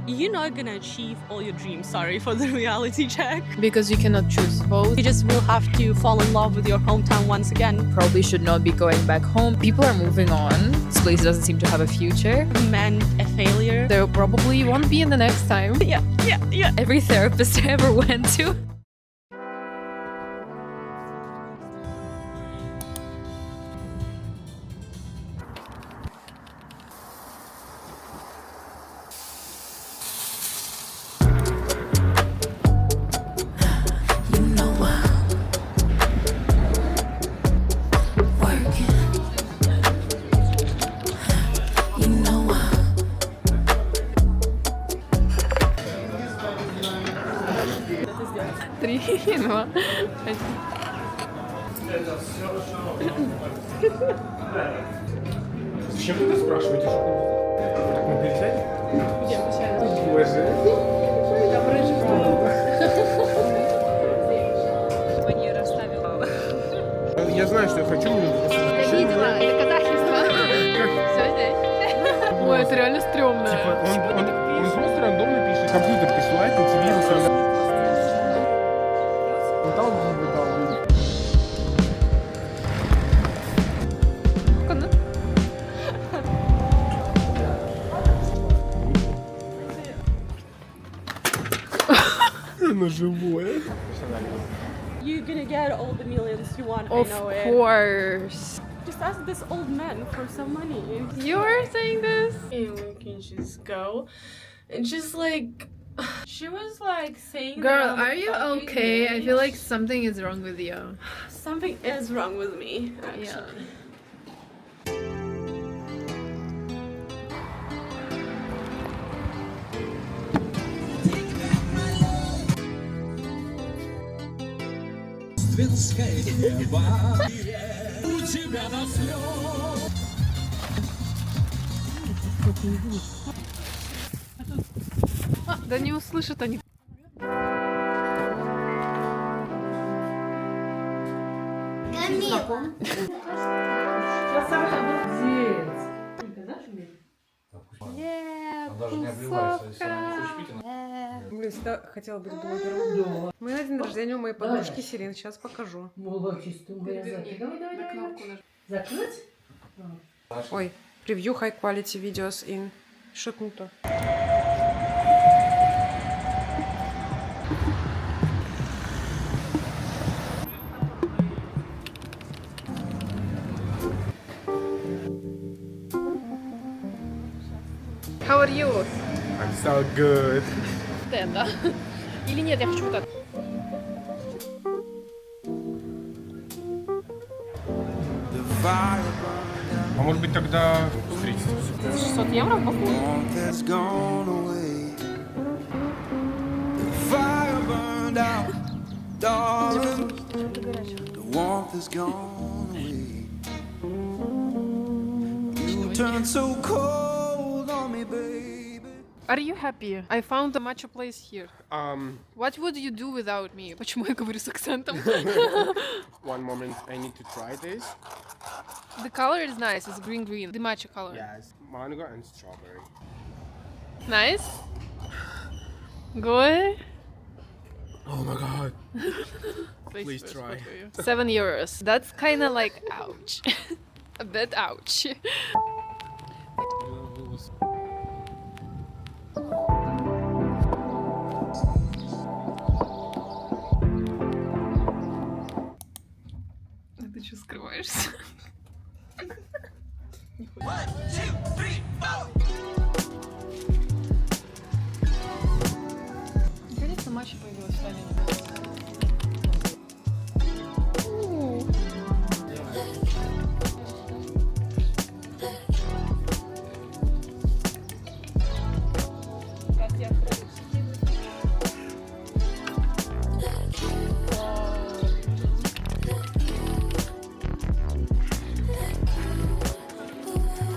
You're not gonna achieve all your dreams, sorry for the reality check. Because you cannot choose both. You just will have to fall in love with your hometown once again. Probably should not be going back home. People are moving on. This place doesn't seem to have a future. Meant a failure. There probably won't be in the next time. Yeah. Every therapist I ever went to. Зачем вы это спрашиваете? Так мы пересядем? Боже. Я знаю, что я хочу. Я видела, это казахство. Все здесь. Ой, это реально стрёмно. Типа, он просто рандомно пишет. Компьютер присылает на тебе. Оно живое. You're gonna get all the millions you want, Of I know it. course. Just ask this old man for some money. You are saying this? And we can just go. And just like, she was like saying, Girl, that are you okay? I feel like something is wrong with you. something is wrong with me, actually. Да не услышат они. Блин, всегда хотела быть блогером. Мы на день рождения у моей подружки Сирин. Сейчас покажу. Закрыть? Ой, превью high quality videos in. Что-то не то. How are you? I'm so good. Это. Или нет, я хочу вот так. А может быть тогда встретиться? 600 евро в Баку? Are you happy? I found a matcha place here. What would you do without me? Почему я говорю с акцентом? One moment, I need to try this. The color is nice. It's green. The matcha color. Yes, mango and strawberry. Nice. Good. Oh my god. Please try. 7 euros. That's kind of like ouch. A bit ouch. Ты что, скрываешься? Наконец-то матча появилась в Таллине.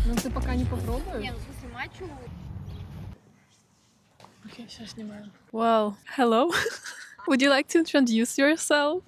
Ну ты пока не попробуешь? Не, ну в смысле матчу. Окей, все снимаем. Well, hello. Would you like to introduce yourself?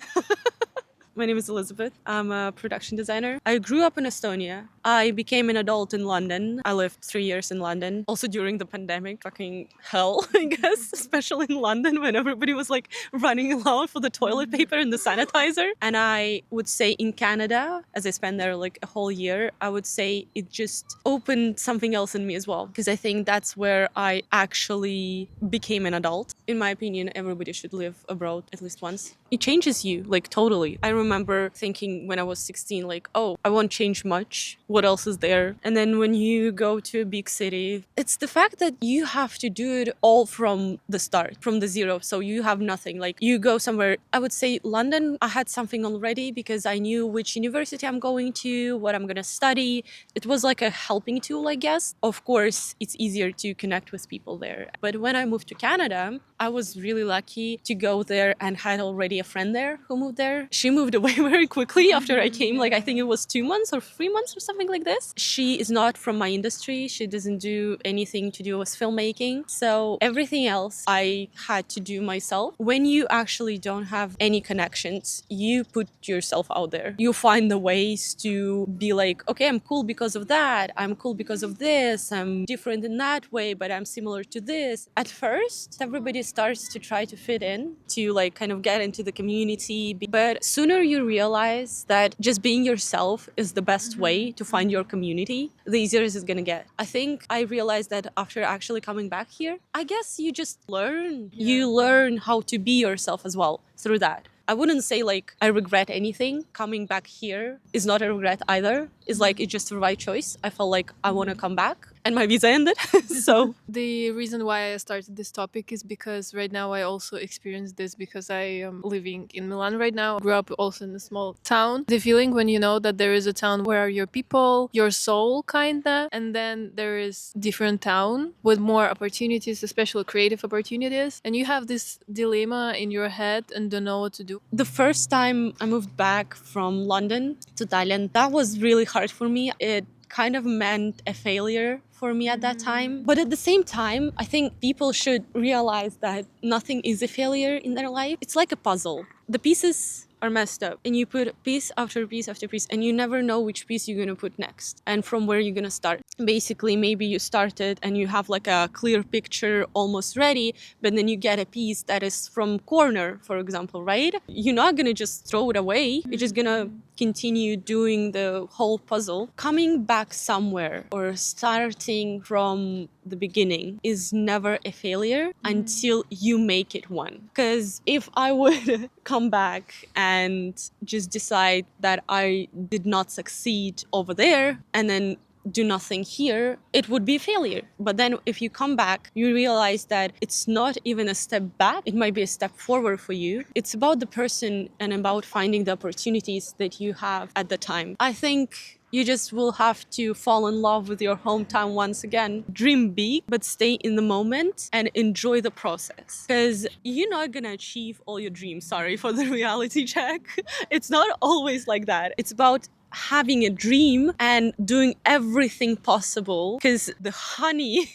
My name is Elizabeth. I'm a production designer. I grew up in Estonia. I became an adult in London. I lived 3 years in London. Also during the pandemic, fucking hell, I guess, especially in London when everybody was like running around for the toilet paper and the sanitizer. And I would say in Canada, as I spent there like a whole year, I would say it just opened something else in me as well. Because I think that's where I actually became an adult. In my opinion, everybody should live abroad at least once. It changes you, like totally. I remember thinking when I was 16, like, oh, I won't change much. What else is there? And then when you go to a big city, it's the fact that you have to do it all from the start, from the zero. So you have nothing. Like you go somewhere, I would say London, I had something already because I knew which university I'm going to, what I'm going to study. It was like a helping tool, I guess. Of course, it's easier to connect with people there. But when I moved to Canada, I was really lucky to go there and had already a friend there who moved there. She moved away very quickly after I came, like I think it was 2 months or 3 months or something like this. She is not from my industry. She doesn't do anything to do with filmmaking. So everything else I had to do myself. When you actually don't have any connections, you put yourself out there. You find the ways to be like, okay, I'm cool because of that. I'm cool because of this. I'm different in that way, but I'm similar to this. At first, everybody starts to try to fit in, to like kind of get into the community. But sooner you realize that just being yourself is the best way to find your community, the easier it's gonna get. I think I realized that after actually coming back here, I guess you just learn. You learn how to be yourself as well through that. I wouldn't say like I regret anything. Coming back here is not a regret either. It's like it's just the right choice. I felt like I want to come back and my visa ended. So The reason why I started this topic is because right now I also experience this because I am living in Milan right now. I grew up also in a small town. The feeling when you know that there is a town where are your people, your soul kinda, and then there is different town with more opportunities, especially creative opportunities, and you have this dilemma in your head and don't know what to do. the first time I moved back from London to Tallinn, that was really hard for me. It kind of meant a failure for me at that time. But at the same time, I think people should realize that nothing is a failure in their life. It's like a puzzle. The pieces are messed up and you put piece after piece after piece and you never know which piece you're going to put next and from where you're going to start. Basically, maybe you started and you have like a clear picture almost ready, but then you get a piece that is from corner, for example, right? You're not going to just throw it away. You're just going to continue doing the whole puzzle. Coming back somewhere or starting from the beginning is never a failure until you make it one. Because if I would come back and just decide that I did not succeed over there and then do nothing here, it would be a failure. But then if you come back, you realize that it's not even a step back, it might be a step forward for you. It's about the person and about finding the opportunities that you have at the time. I think you just will have to fall in love with your hometown once again. Dream big, but stay in the moment and enjoy the process. Because you're not gonna achieve all your dreams. Sorry for the reality check. It's not always like that. It's about having a dream and doing everything possible because the honey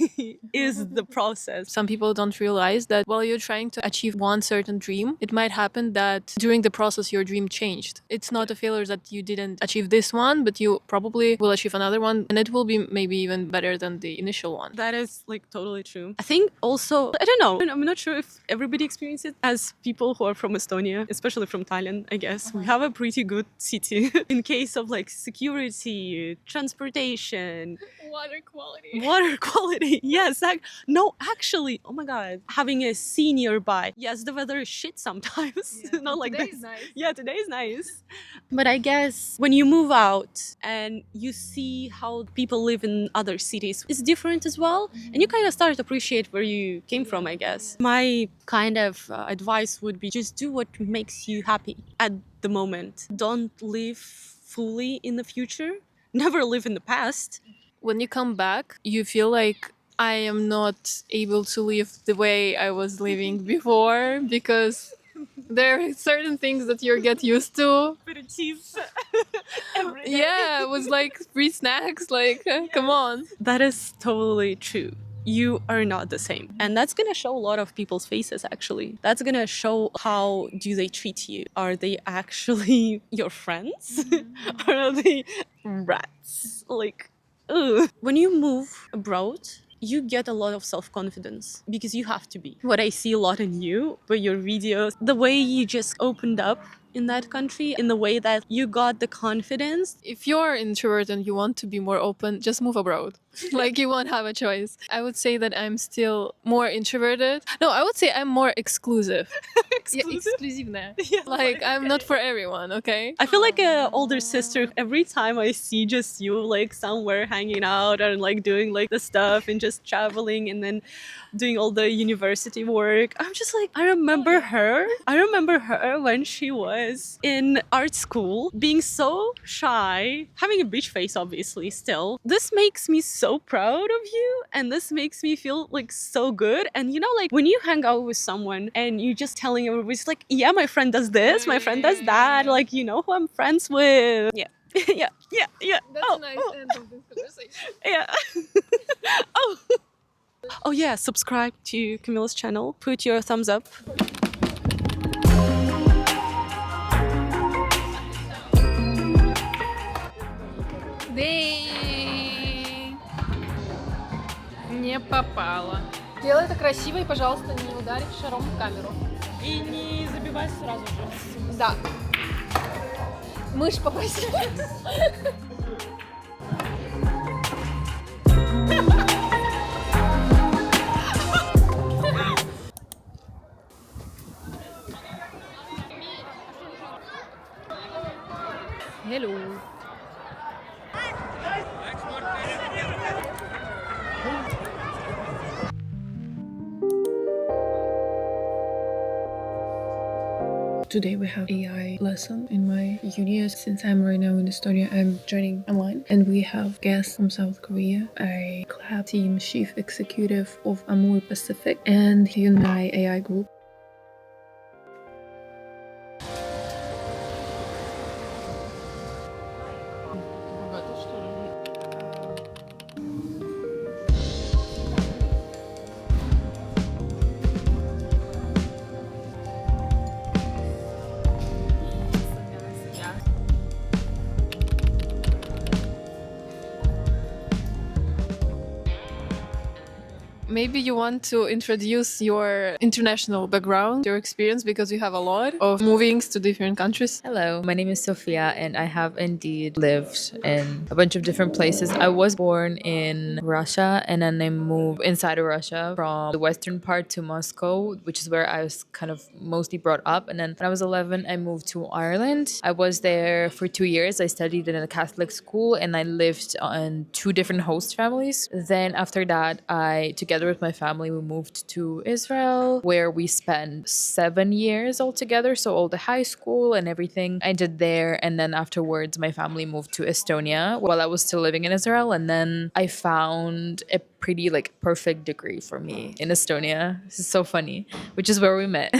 is the process. Some people don't realize that while you're trying to achieve one certain dream, it might happen that during the process your dream changed. It's not a failure that you didn't achieve this one, but you probably will achieve another one and it will be maybe even better than the initial one. That is like totally true. I think also, I don't know, I'm not sure if everybody experiences it. As people who are from Estonia, especially from Tallinn, I guess, we have a pretty good city in case of like security, transportation, water quality. Yes. No, actually, oh my God, having a sea nearby. Yes, the weather is shit sometimes. Not like today this. is nice. Yeah, today is nice. But I guess when you move out and you see how people live in other cities, it's different as well. And you kind of start to appreciate where you came from, I guess. My kind of advice would be just do what makes you happy at the moment. Don't live fully in the future. Never live in the past. When you come back, you feel like I am not able to live the way I was living before because there are certain things that you get used to. Yeah, it was like free snacks, like, come on. That is totally true. you are not the same. And that's gonna show a lot of people's faces actually. That's gonna show how do they treat you. Are they actually your friends? Or are they rats? Like, ugh. When you move abroad, you get a lot of self-confidence because you have to be. What I see a lot in you, with your videos, the way you just opened up in that country, in the way that you got the confidence. If you're introvert and you want to be more open, just move abroad. Like you won't have a choice. I would say that I'm still more introverted. No, I would say I'm more exclusive. Yeah, exclusive. Yes, Like I'm not for everyone, okay? I feel like an older sister every time I see just you like somewhere hanging out and like doing like the stuff and just traveling and then doing all the university work. I'm just like, I remember her. I remember her when she was in art school, being so shy, having a beach face, obviously, still. This makes me so proud of you, and this makes me feel like so good. And you know, like when you hang out with someone and you're just telling everybody, it's like, yeah, my friend does this, my friend does that, like, you know who I'm friends with. Yeah. Yeah. That's Oh, a nice oh, end of this conversation. yeah. Oh. Oh yeah, subscribe to Camilla's channel. Put your thumbs up. Не попала. Делай это красиво и, пожалуйста, не ударь шаром в камеру. И не забивай сразу же. Да. Мышь попросила. Hello. Today we have AI lesson in my uni. Since I'm right now in Estonia, I'm joining online and we have guests from South Korea. I collab team chief executive of Amur Pacific and Hyundai AI group. Maybe you want to introduce your international background, your experience, because you have a lot of movings to different countries. Hello, my name is Sofia, and I have indeed lived in a bunch of different places. I was born in Russia, and then I moved inside of Russia from the western part to Moscow, which is where I was kind of mostly brought up. And then when I was 11, I moved to Ireland. I was there for 2 years. I studied in a Catholic school, and I lived on 2 different host families. Then after that, together with my family, we moved to Israel, where we spent 7 years altogether. So all the high school and everything I did there. And then afterwards, my family moved to Estonia while I was still living in Israel. And then I found a pretty like perfect degree for me in Estonia. This is so funny, which is where we met.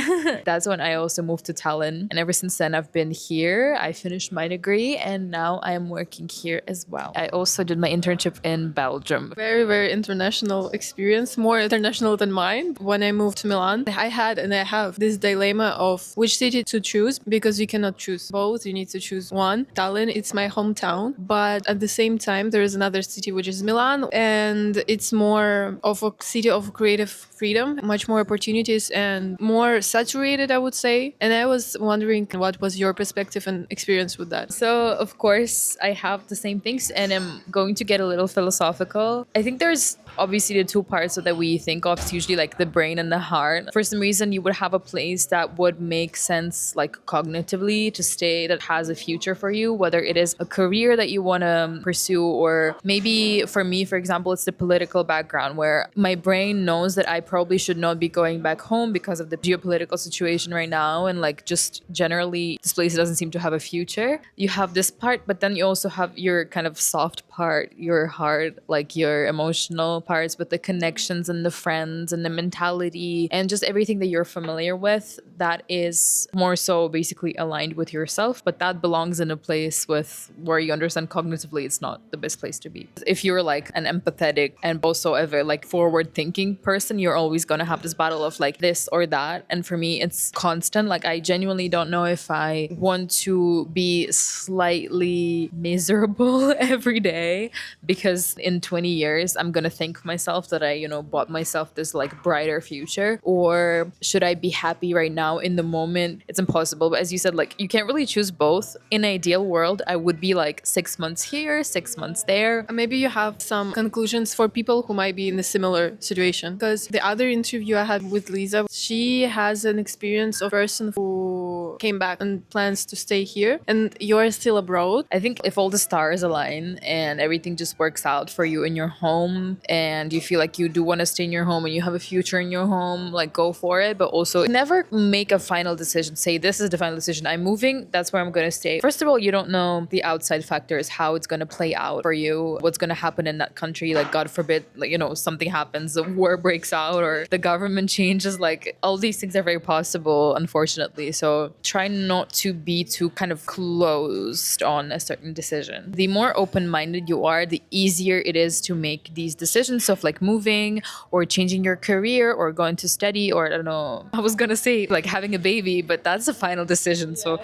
That's when I also moved to Tallinn. And ever since then, I've been here. I finished my degree and now I am working here as well. I also did my internship in Belgium. Very, very international experience, more international than mine. When I moved to Milan, I had and I have this dilemma of which city to choose because you cannot choose both. You need to choose one. Tallinn, it's my hometown, but at the same time, there is another city which is Milan, and it's more of a city of creative freedom, much more opportunities and more saturated, I would say. And I was wondering what was your perspective and experience with that? So, of course, I have the same things and I'm going to get a little philosophical. I think there's obviously the 2 parts that we think of. It's usually like the brain and the heart. For some reason, you would have a place that would make sense like cognitively to stay, that has a future for you, whether it is a career that you want to pursue, or maybe for me, for example, it's the political background where my brain knows that I probably should not be going back home because of the geopolitical situation right now, and like just generally this place doesn't seem to have a future. You have this part, but then you also have your kind of soft part, your heart, like your emotional parts, but the connections and the friends and the mentality and just everything that you're familiar with, that is more so basically aligned with yourself. But that belongs in a place with where you understand cognitively it's not the best place to be. If you're like an empathetic and also a very like forward thinking person, you're always gonna have this battle of like this or that. And for me, it's constant. Like I genuinely don't know if I want to be slightly miserable every day, because in 20 years I'm gonna thank myself that I, you know, bought myself this like brighter future. Or should I be happy right now in the moment? It's impossible. But as you said, like you can't really choose both. In an ideal world, I would be like 6 months here, 6 months there. Maybe you have some conclusions for people who might be in a similar situation. Because the other interview I had with Lisa, she has an experience of a person who came back and plans to stay here, and you're still abroad. I think if all the stars align and everything just works out for you in your home, and you feel like you do want to stay in your home and you have a future in your home, like go for it. But also never make a final decision. Say, this is the final decision. I'm moving. That's where I'm going to stay. First of all, you don't know the outside factors, how it's going to play out for you, what's going to happen in that country. Like, God forbid, like, you know, something happens, a war breaks out or the government changes. Like, all these things are very possible, unfortunately. So try not to be too kind of closed on a certain decision. The more open-minded you are, the easier it is to make these decisions of like moving or changing your career or going to study, or I don't know, I was gonna say like having a baby, but that's a final decision. So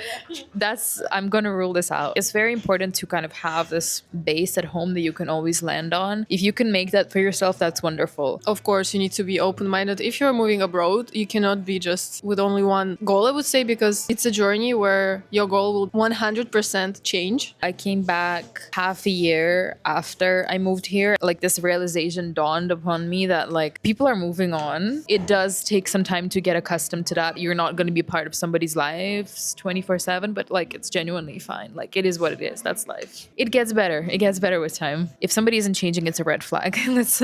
I'm gonna rule this out. It's very important to kind of have this base at home that you can always land on. If you can make that for yourself, that's wonderful. Of course, you need to be open-minded. If you're moving abroad, you cannot be just with only one goal, I would say, because it's a journey where your goal will 100% change. I came back half a year after I moved here. Like this realization dawned upon me that like people are moving on. It does take some time to get accustomed to that. You're not going to be part of somebody's lives 24/7, but like it's genuinely fine. Like it is what it is. That's life. It gets better. It gets better with time. If somebody isn't changing, it's a red flag. let's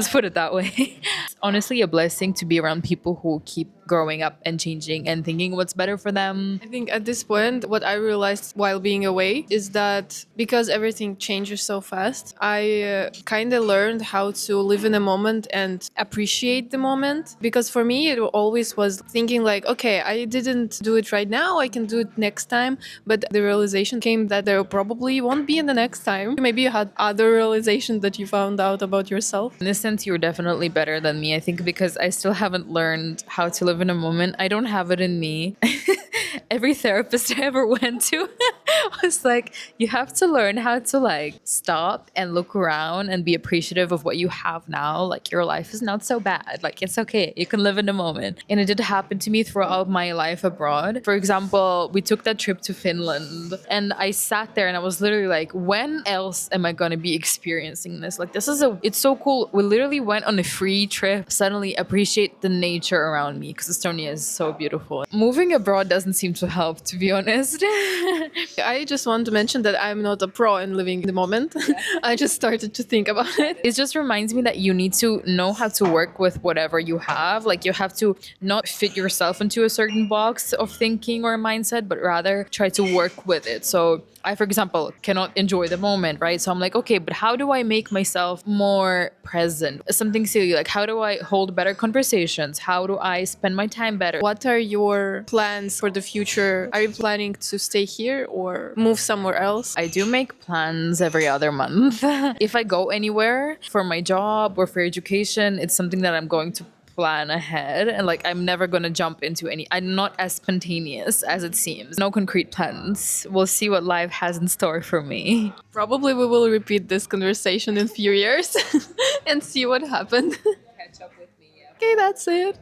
put it that way. It's honestly a blessing to be around people who keep growing up and changing and thinking what's better for them. I think at this point, what I realized while being away is that because everything changes so fast, I kind of learned how to live in a moment and appreciate the moment. Because for me, it always was thinking like, okay, I didn't do it right now, I can do it next time. But the realization came that there probably won't be in the next time. Maybe you had other realizations that you found out about yourself. In this sense, you're definitely better than me, I think, because I still haven't learned how to live in a moment. I don't have it in me. Every therapist I ever went to was like, you have to learn how to like stop and look around and be appreciative of what you have now. Like your life is not so bad. Like it's okay. You can live in the moment. And it did happen to me throughout my life abroad. For example, we took that trip to Finland and I sat there and I was literally like, when else am I going to be experiencing this? Like it's so cool. We literally went on a free trip. Suddenly appreciate the nature around me because Estonia is so beautiful. Moving abroad doesn't seem to help, to be honest. I just want to mention that I'm not a pro in living in the moment. I just started to think about it. It just reminds me that you need to know how to work with whatever you have. Like you have to not fit yourself into a certain box of thinking or mindset, but rather try to work with it. So I, for example, cannot enjoy the moment, right? So I'm like, okay, but how do I make myself more present? Something silly, like how do I hold better conversations? How do I spend my time better? What are your plans for the future? Are you planning to stay here or move somewhere else? I do make plans every other month. If I go anywhere for my job or for education, it's something that I'm going to plan ahead, and like I'm never gonna jump into I'm not as spontaneous as it seems. No concrete plans. We'll see what life has in store for me. Probably we will repeat this conversation in a few years and see what happened. Catch up with me, yeah. Okay, that's it.